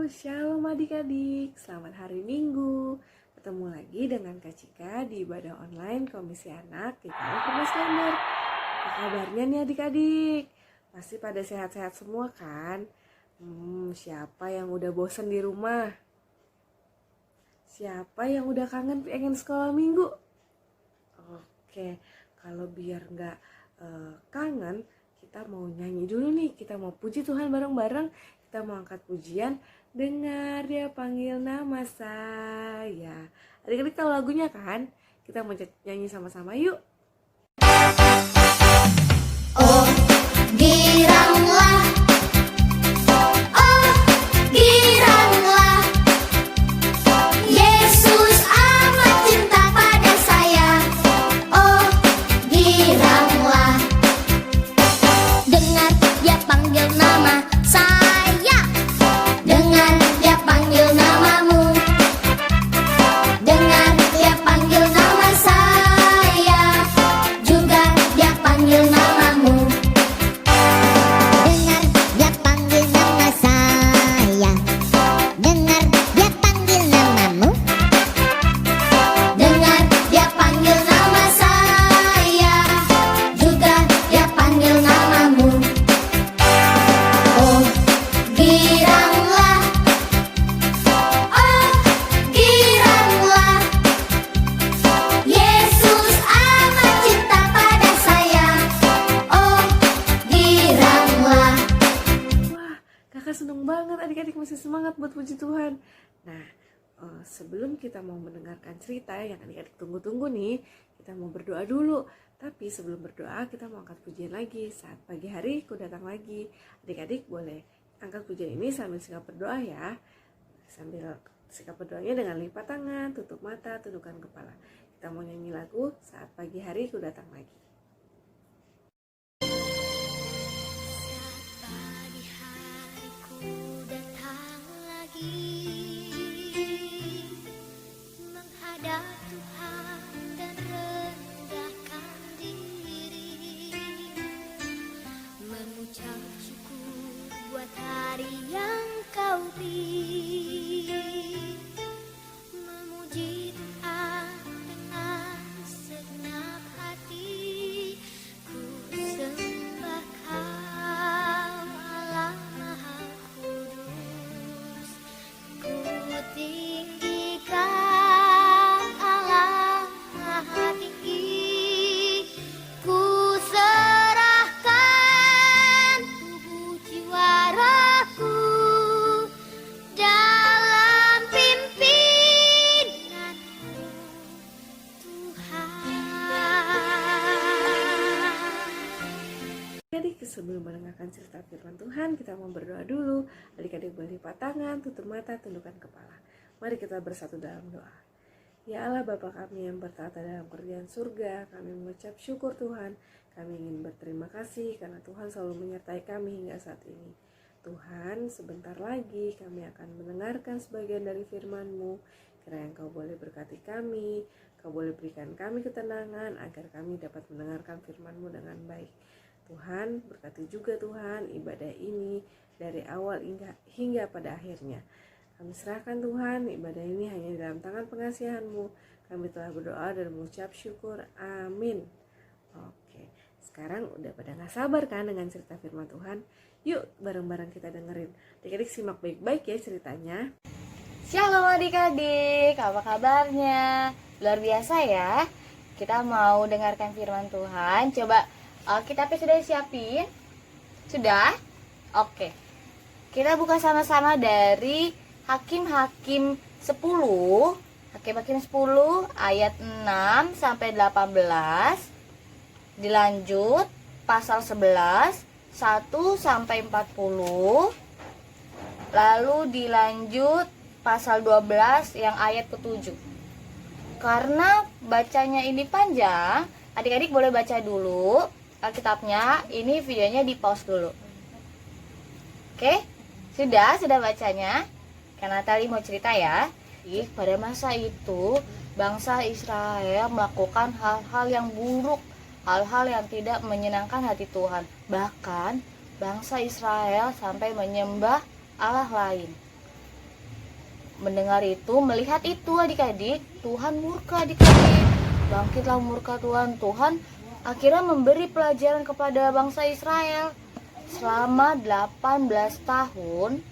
Shalom adik-adik, selamat hari Minggu. Ketemu lagi dengan Kak Cika di ibadah online Komisi Anak GKI Kemas Lembur. Apa kabarnya nih adik-adik? Pasti pada sehat-sehat semua kan? Siapa yang udah bosen di rumah? Siapa yang udah kangen pengen sekolah minggu? Oke, kalau biar nggak kangen, kita mau nyanyi dulu nih. Kita mau puji Tuhan bareng-bareng. Kita mau angkat pujian, dengar dia panggil nama saya. Adik-adik tahu lagunya kan? Kita mau nyanyi sama-sama yuk. Oh, giranglah, oh, giranglah, Yesus amat cinta pada saya. Oh, giranglah, dengar dia panggil nama saya. Dengar dia panggil namamu. Dengar dia panggil nama saya. Juga dia panggil namamu. Dengar dia panggil nama saya. Dengar dia panggil namamu. Dengar dia panggil nama saya. Juga dia panggil namamu. Oh, giranglah, oh, giranglah, Yesus amat cinta pada saya. Oh, giranglah. Wah, kakak seneng banget adik-adik masih semangat buat puji Tuhan. Nah, sebelum kita mau mendengarkan cerita yang adik-adik tunggu-tunggu nih, kita mau berdoa dulu. Tapi sebelum berdoa, kita mau angkat pujian lagi. Saat pagi hari, ku datang lagi. Adik-adik boleh angkat pujian ini sambil sikap berdoa ya. Sambil sikap berdoanya dengan lipat tangan, tutup mata, tundukkan kepala. Kita mau nyanyi lagu Saat Pagi Hari Ku Datang Lagi. Pagi hariku datang lagi, menghadap Tuhan dan rendahkan diri, mengucap syukur buat hari yang Kau beri, memuji Tuhan dengan segenap hati. Ku sembah Kau Allah Maha Kudus, ku tinggikan Allah Maha Tinggi, ku serahkan tubuh jiwa ragu dalam pimpinanmu Tuhan. Adik-adik sebelum mendengarkan cerita firman Tuhan, kita mau berdoa dulu. Adik-adik boleh lipat tangan, tutup mata, tundukkan kepala. Mari kita bersatu dalam doa. Ya Allah Bapa kami yang bertata dalam kerajaan surga, kami mengucap syukur Tuhan. Kami ingin berterima kasih karena Tuhan selalu menyertai kami hingga saat ini. Tuhan, sebentar lagi kami akan mendengarkan sebagian dari firman-Mu. Kiranya Engkau boleh berkati kami, Kau boleh berikan kami ketenangan agar kami dapat mendengarkan firman-Mu dengan baik. Tuhan, berkati juga Tuhan ibadah ini dari awal hingga pada akhirnya. Kami serahkan Tuhan ibadah ini hanya dalam tangan pengasihan-Mu. Kami telah berdoa dan mengucap syukur. Amin. Oke, sekarang udah pada gak sabar kan dengan cerita firman Tuhan? Yuk bareng-bareng kita dengerin. Adik-adik simak baik-baik ya ceritanya. Shalom adik-adik, apa kabarnya? Luar biasa ya. Kita mau dengarkan firman Tuhan. Coba kitabnya sudah siapin? Sudah? Oke. Kita buka sama-sama dari Hakim-Hakim 10. Hakim-Hakim 10 ayat 6 sampai 18. Dilanjut pasal 11 1 sampai 40. Lalu dilanjut pasal 12 yang ayat ke-7. Karena bacanya ini panjang, adik-adik boleh baca dulu Alkitabnya. Ini videonya di pause dulu. Oke? Sudah bacanya? Karena tadi mau cerita ya. Pada masa itu, bangsa Israel melakukan hal-hal yang buruk, hal-hal yang tidak menyenangkan hati Tuhan. Bahkan bangsa Israel sampai menyembah Allah lain. mendengar itu, melihat itu adik-adik, Tuhan murka adik-adik. Bangkitlah murka Tuhan. Tuhan akhirnya memberi pelajaran kepada bangsa Israel. Selama 18 tahun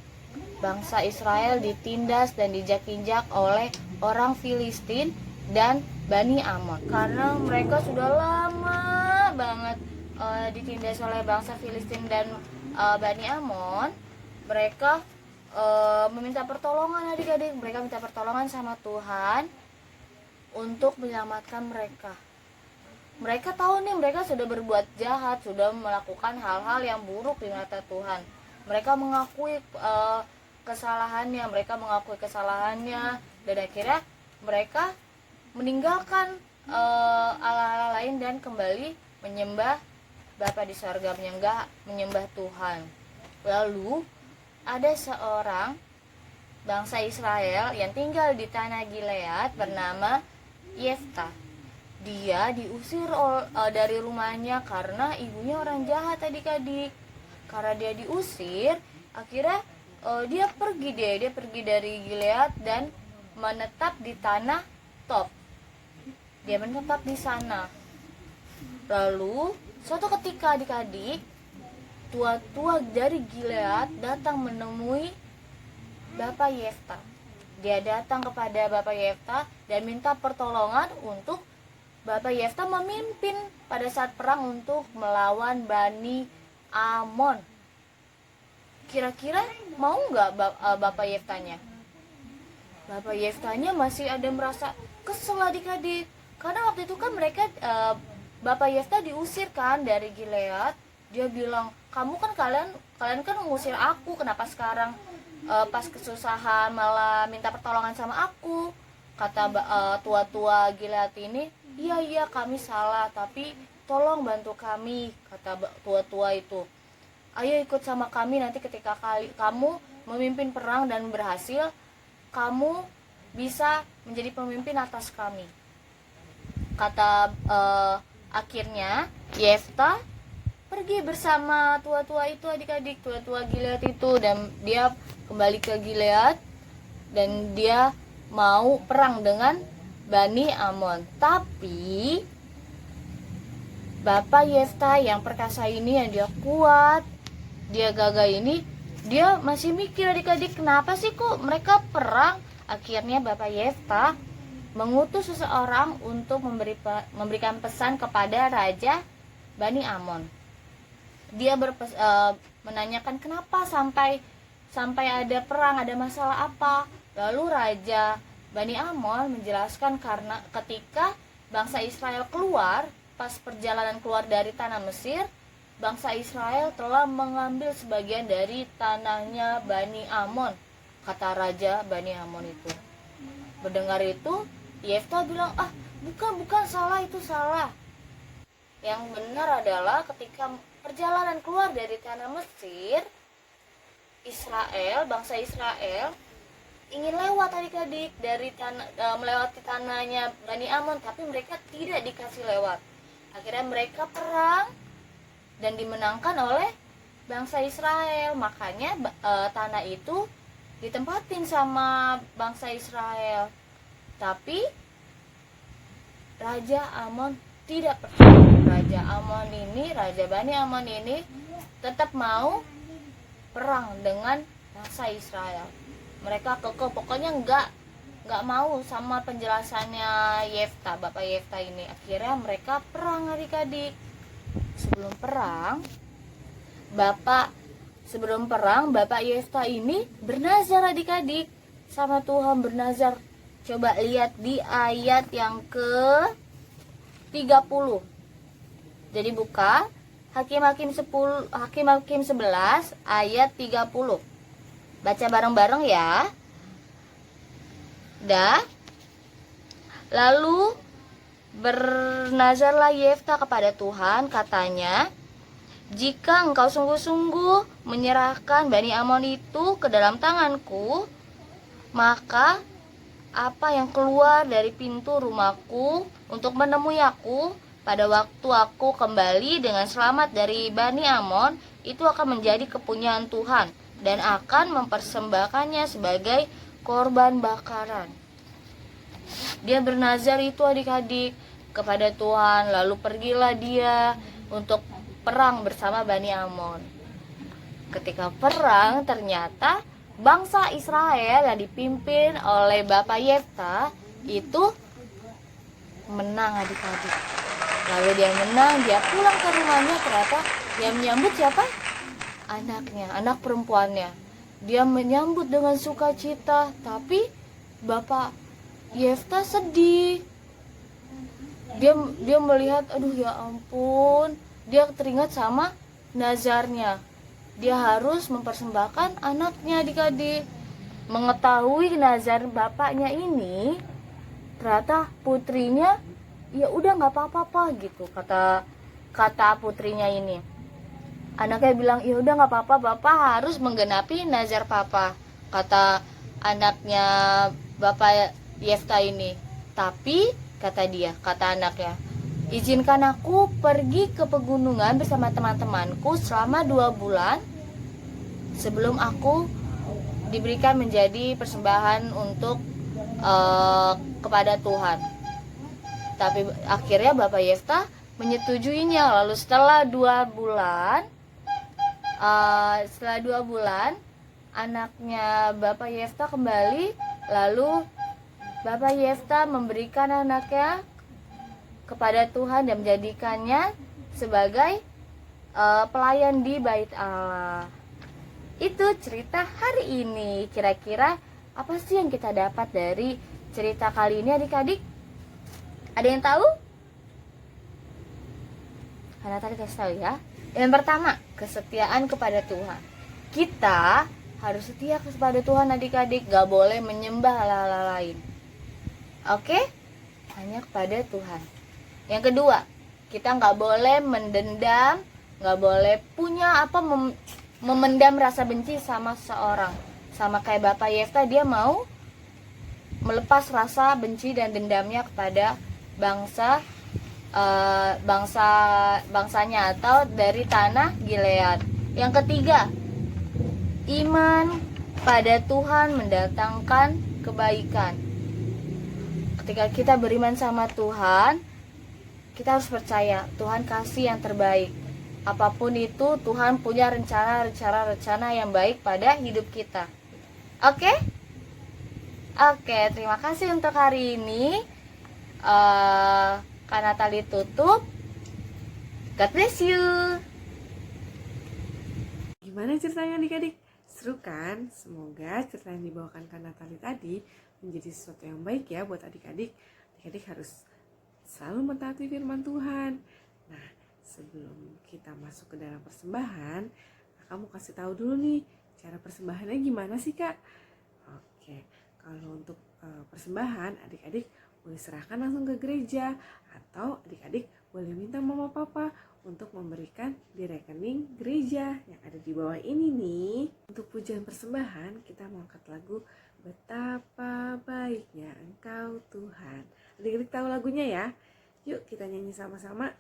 bangsa Israel ditindas dan dijak-injak oleh orang Filistin dan Bani Amon. Karena mereka sudah lama banget ditindas oleh bangsa Filistin dan Bani Amon, mereka meminta pertolongan adik-adik. Mereka minta pertolongan sama Tuhan untuk menyelamatkan mereka. Mereka tahu nih mereka sudah berbuat jahat, sudah melakukan hal-hal yang buruk di mata Tuhan. Mereka mengakui kesalahannya, dan akhirnya mereka meninggalkan Allah-Allah lain dan kembali menyembah Bapa di sorga, menyembah Tuhan. Lalu ada seorang bangsa Israel yang tinggal di tanah Gilead bernama Yefta. Dia diusir dari rumahnya karena ibunya orang jahat adik-adik. Karena dia diusir, akhirnya dia pergi dari Gilead dan menetap di tanah Tob. Dia menetap di sana. Lalu suatu ketika adik-adik, tua-tua dari Gilead datang menemui Bapak Yefta. Dia datang kepada Bapak Yefta dan minta pertolongan untuk Bapak Yefta memimpin pada saat perang untuk melawan Bani Amon. Kira-kira mau nggak Bapak Yeftanya? Bapak Yeftanya masih ada merasa kesel adik-adik. Karena waktu itu kan mereka Bapak Yefta diusir kan dari Gilead. Dia bilang, kalian kan mengusir aku, kenapa sekarang pas kesusahan malah minta pertolongan sama aku? Kata tua-tua Gilead ini, iya kami salah, tapi tolong bantu kami, kata tua-tua itu. Ayo ikut sama kami, nanti ketika kamu memimpin perang dan berhasil, kamu bisa menjadi pemimpin atas kami. Kata akhirnya Yefta pergi bersama tua-tua itu adik-adik, tua-tua Gilead itu, dan dia kembali ke Gilead dan dia mau perang dengan Bani Amon. Tapi Bapak Yefta yang perkasa ini, yang dia kuat, dia gagah ini, dia masih mikir adik-adik, kenapa sih kok mereka perang? Akhirnya Bapak Yefta mengutus seseorang untuk memberikan pesan kepada Raja Bani Amon. Dia menanyakan kenapa sampai ada perang, ada masalah apa. Lalu Raja Bani Amon menjelaskan karena ketika bangsa Israel keluar, pas perjalanan keluar dari tanah Mesir, bangsa Israel telah mengambil sebagian dari tanahnya Bani Amon, kata Raja Bani Amon itu. Mendengar itu, Yefta bilang, bukan, salah, itu salah. Yang benar adalah ketika perjalanan keluar dari tanah Mesir, bangsa Israel ingin lewat adik-adik dari melewati tanahnya Bani Amon, tapi mereka tidak dikasih lewat. Akhirnya mereka perang dan dimenangkan oleh bangsa Israel. Makanya tanah itu ditempatin sama bangsa Israel. Tapi Raja Amon tidak percaya. Raja Bani Amon ini tetap mau perang dengan bangsa Israel. Mereka kekeh, pokoknya nggak mau sama penjelasannya Yefta, Bapak Yefta ini. Akhirnya mereka perang adik-adik. Sebelum perang Bapak Yefta ini bernazar adik-adik sama Tuhan, bernazar. Coba lihat di ayat yang ke-30. Jadi buka Hakim-Hakim 11 ayat 30. Baca bareng-bareng ya. Lalu bernazarlah Yefta kepada Tuhan, katanya, jika engkau sungguh-sungguh menyerahkan Bani Amon itu ke dalam tanganku, maka apa yang keluar dari pintu rumahku untuk menemui aku pada waktu aku kembali dengan selamat dari Bani Amon, itu akan menjadi kepunyaan Tuhan dan akan mempersembahkannya sebagai korban bakaran. Dia bernazar itu adik-adik kepada Tuhan, lalu pergilah dia untuk perang bersama Bani Amon. Ketika perang, ternyata bangsa Israel yang dipimpin oleh Bapak Yefta itu menang adik-adik. Lalu dia menang, dia pulang ke rumahnya, ternyata dia menyambut siapa? Anaknya, anak perempuannya. Dia menyambut dengan sukacita, tapi Bapak Yefta sedih. Dia melihat, aduh ya ampun, dia teringat sama nazarnya. Dia harus mempersembahkan anaknya adik-adik. Mengetahui nazar bapaknya ini, ternyata putrinya ya udah nggak apa-apa gitu, kata putrinya ini. Anaknya bilang, ya udah nggak apa-apa, bapak harus menggenapi nazar papa, kata anaknya Bapak Yefta ini. Tapi kata anaknya, izinkan aku pergi ke pegunungan bersama teman-temanku selama 2 bulan sebelum aku diberikan menjadi persembahan untuk kepada Tuhan. Tapi akhirnya Bapak Yefta menyetujuinya. Lalu setelah 2 bulan anaknya Bapak Yefta kembali. Lalu Bapak Yefta memberikan anaknya kepada Tuhan dan menjadikannya sebagai pelayan di Bait Allah. Itu cerita hari ini. Kira-kira apa sih yang kita dapat dari cerita kali ini adik-adik? Ada yang tahu? Karena tadi kasih tahu ya. Yang pertama, kesetiaan kepada Tuhan. Kita harus setia kepada Tuhan adik-adik, gak boleh menyembah hal-hal lain. Oke? Hanya kepada Tuhan. Yang kedua, kita gak boleh mendendam, gak boleh punya memendam rasa benci sama seorang. Sama kayak Bapak Yefta, dia mau melepas rasa benci dan dendamnya kepada bangsanya atau dari tanah Gilead. Yang ketiga, iman pada Tuhan mendatangkan kebaikan. Ketika kita beriman sama Tuhan, kita harus percaya Tuhan kasih yang terbaik. Apapun itu, Tuhan punya rencana yang baik pada hidup kita. Oke? Oke, terima kasih untuk hari ini. Kak Natali tutup. God bless you. Gimana ceritanya adik-adik? Seru kan? Semoga cerita yang dibawakan Kak Natali tadi menjadi sesuatu yang baik ya buat adik-adik. Adik-adik harus selalu mentaati firman Tuhan. Nah, sebelum kita masuk ke dalam persembahan, Kakak mau kasih tahu dulu nih cara persembahannya gimana sih Kak? Oke, kalau untuk persembahan adik-adik boleh serahkan langsung ke gereja, atau adik-adik boleh minta mama papa untuk memberikan di rekening gereja yang ada di bawah ini nih. Untuk pujian persembahan kita mau angkat lagu Betapa Baiknya Engkau Tuhan. Adik-adik tahu lagunya ya? Yuk kita nyanyi sama-sama.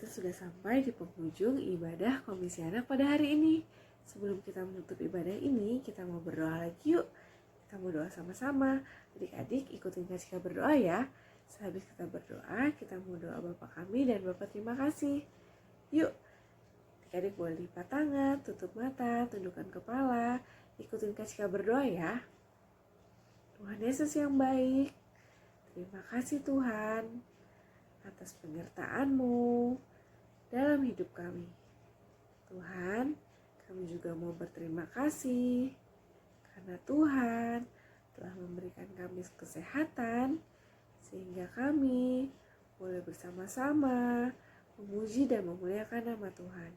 Sudah sampai di penghujung ibadah Komisi Anak pada hari ini. Sebelum kita menutup ibadah ini, kita mau berdoa lagi yuk. Kita mau doa sama-sama. Adik-adik ikutin Kak Cika berdoa ya. Sehabis kita berdoa, kita mau doa Bapa kami dan Bapa terima kasih. Yuk, adik-adik boleh lipat tangan, tutup mata, tundukkan kepala. Ikutin Kak Cika berdoa ya. Tuhan Yesus yang baik, terima kasih Tuhan atas penyertaan-Mu dalam hidup kami. Tuhan, kami juga mau berterima kasih karena Tuhan telah memberikan kami kesehatan sehingga kami boleh bersama-sama memuji dan memuliakan nama Tuhan.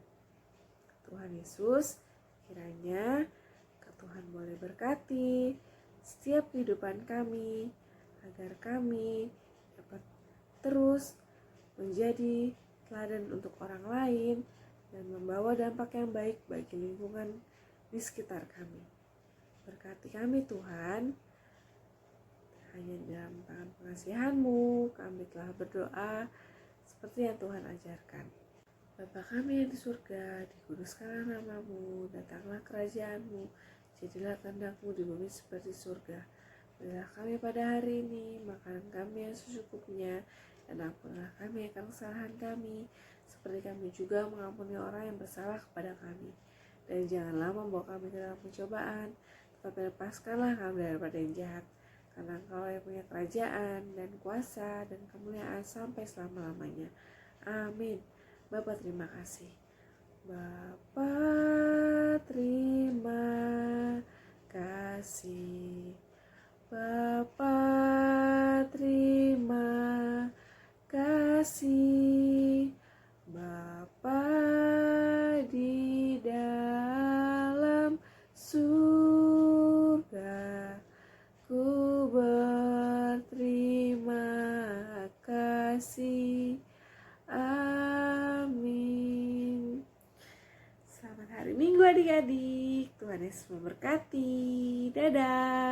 Tuhan Yesus, kiranya Tuhan boleh berkati setiap kehidupan kami agar kami dapat terus menjadi teladan untuk orang lain dan membawa dampak yang baik bagi lingkungan di sekitar kami. Berkati kami Tuhan, hanya dalam tangan pengasihan-Mu kami telah berdoa seperti yang Tuhan ajarkan. Bapa kami yang di surga, dikuduskanlah nama-Mu, datanglah kerajaan-Mu, jadilah kehendak-Mu di bumi seperti surga. Berilah kami pada hari ini makanan kami yang secukupnya, dan ampunilah kami akan kesalahan kami, seperti kami juga mengampuni orang yang bersalah kepada kami. Dan janganlah membawa kami ke dalam pencobaan, tetapi lepaskanlah kami daripada yang jahat. Karena Engkau yang punya kerajaan dan kuasa dan kemuliaan sampai selama-lamanya. Amin. Bapa terima kasih. Bapa terima kasih. Bapa terima kasih. Bapa di dalam surga, ku berterima kasih. Amin. Selamat hari Minggu adik-adik. Tuhan Yesus memberkati. Dadah.